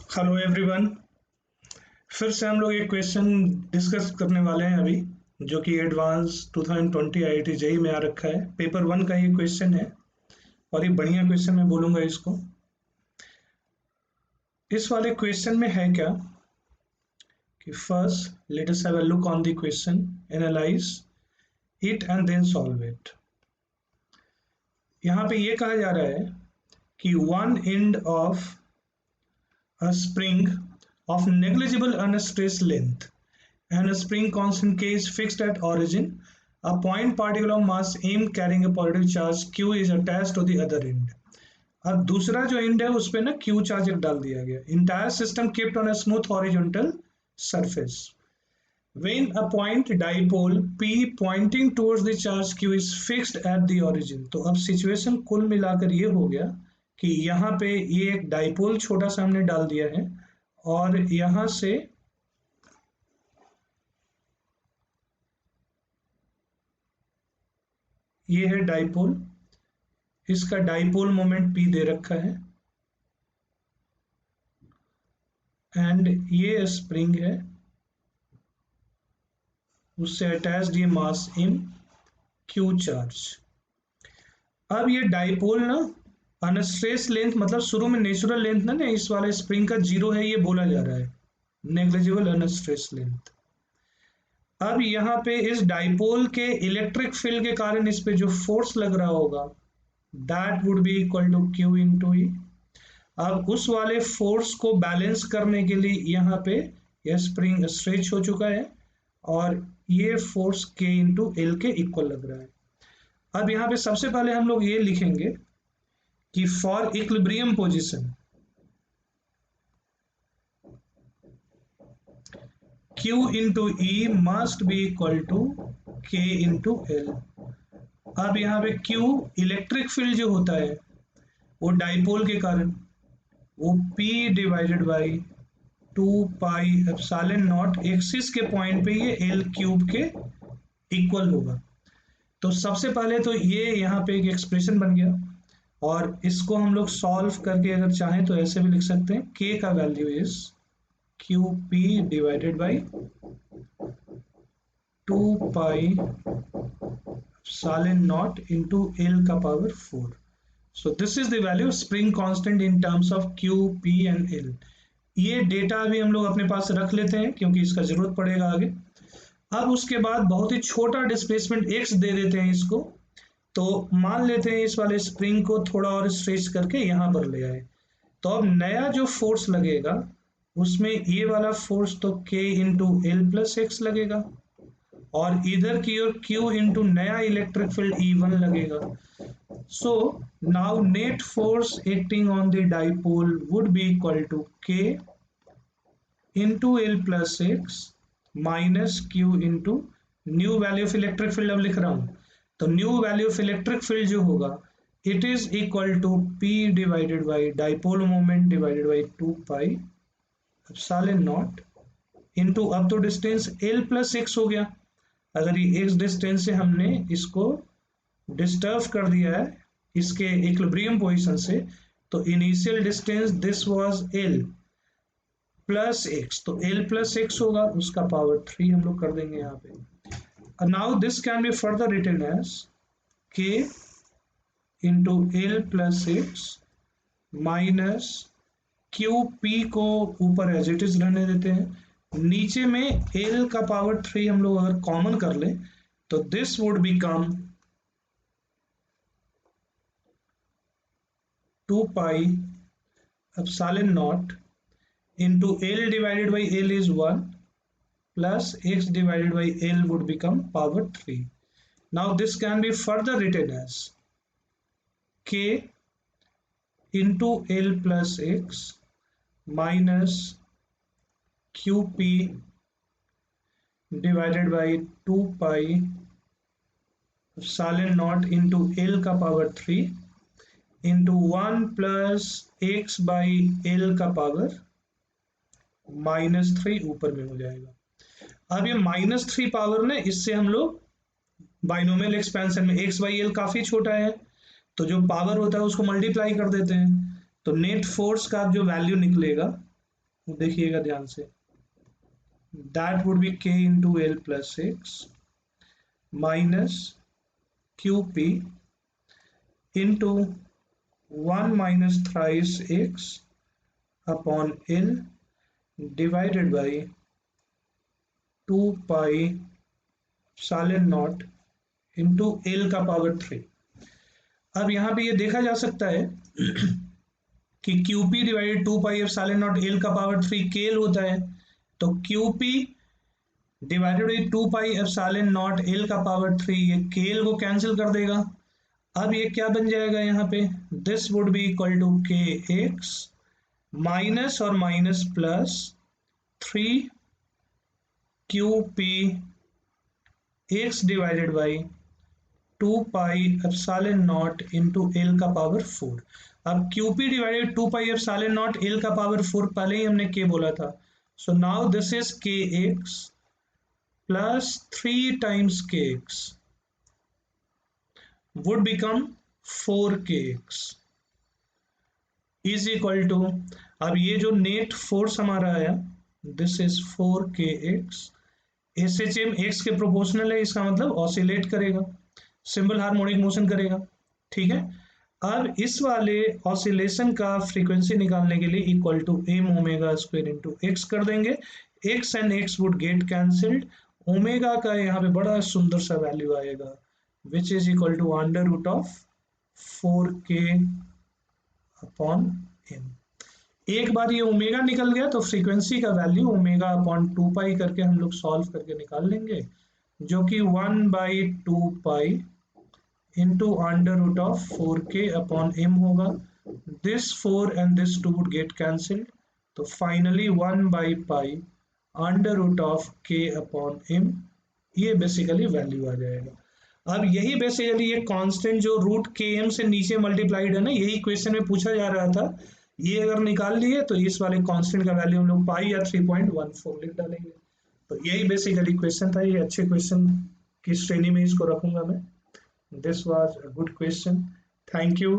Hello everyone. फिर से हम लोग एक क्वेश्चन डिस्कस करने वाले हैं अभी, जो कि एडवांस 2020 आईआईटी जेई में आ रखा है। पेपर वन का ये क्वेश्चन है और ये बढ़िया क्वेश्चन मैं बोलूँगा इसको। इस वाले क्वेश्चन में है क्या कि first let us have a look on the question, analyse it and then solve it. यहाँ पे ये कहा जा रहा है कि one end of a spring of negligible unstressed length and a spring constant k is fixed at origin. A point particle of mass m carrying a positive charge q is attached to the other end. अब दूसरा जो and है उस पे ना q charge डाल दिया गया। Entire system kept on a smooth horizontal surface. When a point dipole p pointing towards the charge q is fixed at the origin, तो अब सिचुएशन कुल मिलाकर ये हो गया कि यहाँ पे ये एक डाइपोल छोटा सा हमने डाल दिया है और यहाँ से ये है डाइपोल, इसका डाइपोल मोमेंट p दे रखा है एंड ये स्प्रिंग है, उससे अटैच्ड ये मास m q चार्ज। अब ये डाइपोल ना अनस्ट्रेस लेंथ, मतलब शुरू में नेचुरल लेंथ ना इस वाले स्प्रिंग का 0 है, ये बोला जा रहा है नेग्लिजिबल अनस्ट्रेस लेंथ। अब यहाँ पे इस डाइपोल के इलेक्ट्रिक फील्ड के कारण इस पे जो फोर्स लग रहा होगा that would be equal to Q into E. अब उस वाले फोर्स को बैलेंस करने के लिए यहाँ पे यह स्प्रिंग स्ट्रेच हो चुका है और ये फोर्स के इंटू एल के इक्वल लग रहा है। अब यहाँ पे सबसे पहले हम लोग ये लिखेंगे कि for equilibrium position Q into E must be equal to K into L. अब यहाँ पे Q इलेक्ट्रिक फील्ड जो होता है वो डाइपोल के कारण वो P divided by 2 pi epsilon not axis के पॉइंट पे ये एल क्यूब के इक्वल होगा। तो सबसे पहले तो ये यहाँ पे एक एक्सप्रेशन बन गया और इसको हम लोग सॉल्व करके अगर चाहें तो ऐसे भी लिख सकते हैं K का value is Q P divided by 2 pi epsilon naught into L का power 4। So this is the value of spring constant in terms of Q, P and L. ये डेटा अभी हम लोग अपने पास रख लेते हैं क्योंकि इसका जरूरत पड़ेगा आगे। अब उसके बाद बहुत ही छोटा डिस्प्लेसमेंट x दे देते हैं इसको, तो मान लेते हैं इस वाले स्प्रिंग को थोड़ा और स्ट्रेच करके यहाँ पर ले आए, तो अब नया जो फोर्स लगेगा उसमें ये वाला फोर्स तो k into L plus x लगेगा और इधर की ओर q इंटू नया इलेक्ट्रिक फील्ड E1 लगेगा। So now net force acting on the dipole would be equal to K into L plus X minus Q into new value of electric field अब लिख रहा हूं, तो new value of electric field जो होगा it is equal to P divided by dipole moment divided by 2 pi epsilon naught into, अब तो distance L plus x हो गया। अगर ये x डिस्टेंस से हमने इसको डिस्टर्ब कर दिया है इसके इक्विलिब्रियम पोजीशन से, तो initial distance this was L plus x, तो L प्लस एक्स होगा, उसका पावर 3 हम लोग कर देंगे यहाँ पे। Now this can be further written as K into L plus X minus Q P को ऊपर एज इट इज रहने देते हैं, नीचे में L का पावर 3 हम लोग अगर कॉमन कर ले तो this would become 2 pi epsilon not into L divided by L is 1 plus x divided by L would become power 3. Now this can be further written as K into L plus x minus QP divided by 2 pi epsilon naught into L का power 3 into 1 plus x by L का power -3 ऊपर में हो जाएगा। अब ये -3 power ना इससे हम लोग बाइनोमियल एक्सपेंशन में x बाई एल काफी छोटा है तो जो पावर होता है उसको मल्टीप्लाई कर देते हैं, तो नेट फोर्स का जो वैल्यू निकलेगा देखिएगा ध्यान से, that would B k into L plus X minus Q P into 1 minus thrice x upon L divided by 2 पाई सालन नॉट इंटू एल का पावर 3। अब यहाँ पे ये देखा जा सकता है कि QP divided 2 pi epsilon naught L का पावर 3 केल होता है, तो QP divided by 2 pi epsilon naught L का पावर 3 ये केल को कैंसिल कर देगा। अब ये क्या बन जाएगा यहाँ पे, this would be equal to K X minus और minus plus 3 QP X divided by 2 pi epsilon naught into L का पावर 4। अब QP divided 2 pi epsilon naught L का पावर 4 पहले ही हमने K बोला था, so now this is KX plus 3 times KX would become 4KX is equal to, अब ये जो नेट फोर्स हमारा आया this is 4KX, SHM x के प्रोपोर्शनल है, इसका मतलब ऑसिलेट करेगा, सिंपल हार्मोनिक मोशन करेगा, ठीक है। अब इस वाले ऑसिलेशन का फ्रीक्वेंसी निकालने के लिए equal to M omega square into X कर देंगे, X and X would get cancelled, omega का यहाँ पे बड़ा सुंदर सा वैल्यू आएगा which is equal to under root of 4k upon M. एक बार ये ओमेगा निकल गया तो फ्रीक्वेंसी का वैल्यू ओमेगा अपॉन 2 पाई करके हम लोग सॉल्व करके निकाल लेंगे, जो कि 1/2 pi into under root of 4k upon m होगा। This 4 and this 2 would get cancelled, तो फाइनली 1/पाई under root of k upon m, ये बेसिकली वैल्यू आ जाएगा। अब यही बेसिकली ये कांस्टेंट जो रूट के एम से नीचे मल्टीप्लाइड है ना, यही क्वेश्चन में पूछा जा रहा था, ये अगर निकाल लिए तो इस वाले कांस्टेंट का वैल्यू हम लोग पाई या 3.14 लिख डालेंगे। तो यही बेसिकली क्वेश्चन था, ये अच्छे क्वेश्चन की श्रेणी में इसको रखूंगा मैं। This was a good question. Thank you.